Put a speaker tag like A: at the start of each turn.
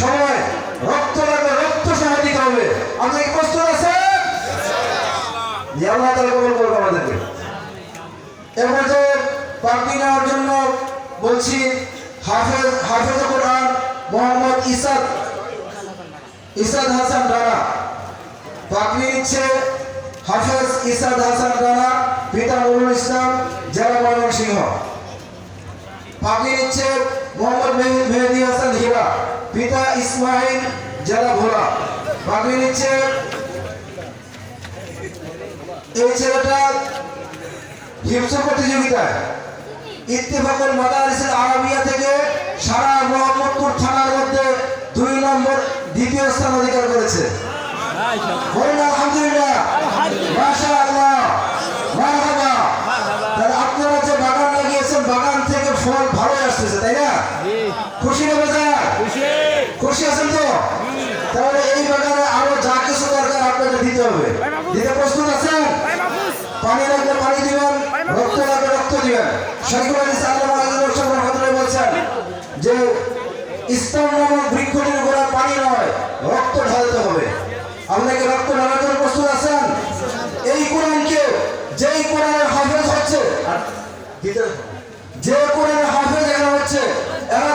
A: সময় রক্ত লাগবে, রক্ত সময় দিতে হবে। আপনি কি প্রস্তুত আছেন? আল্লাহ তাআলা কবুল করুন আমাদেরকে। এরপর যে পাগড়ি নেওয়ার জন্য বলছি হাফেজ কোরআন মোহাম্মদ ইসাদ হাসান রানা। পাগড়ি নিচ্ছে হাফেজ ইসাদ হাসান রানা, পিতা নুরুল ইসলাম, জেলা ময়মনসিংহ। পাগড়ি নিচ্ছে মোহাম্মদ মেহেদী হাসান হীরা, পিতা ইসমাইল, জেলা ভোলা। পাগড়ি নিচ্ছে এই ছেলেটা হিফজ প্রতিযোগিতায় ইত্তেফাকুল মাদারিসুল আরাবিয়া থেকে সারা মোহাম্মদপুর থানার মধ্যে 2 নম্বর দ্বিতীয় স্থান অধিকার করেছে। বলুন আলহামদুলিল্লাহ, মাশাআল্লাহ, মারহাবা। তাহলে আপনারা যে বাগান লাগিয়েছেন, বাগান থেকে ফল ভালো আসতেছে, তাই না? খুশি না বাজার? খুশি আছেন তো? তাহলে এই বাগানে আরো যা কিছু দরকার আপনাকে দিতে হবে। দিতে প্রস্তুত আছেন? পানি লাগলে পানি দিবেন, রক্ত লাগলে রক্ত দিবেন। শরীফুল হাদিস আল্লামা আজিজুল হক রহমাতুল্লাহ বলেছেন যে ইসলাম নামক বৃক্ষটির গোড়া পানি নয়, রক্ত ঢালতে হবে। আপনাকে রক্ত ঢালার জন্য প্রস্তুত আছেন? এই কোরআনকে যেই কোরআনের হাফেজ হচ্ছে, যে কোরআনের হাফেজ এরা হচ্ছে, এরা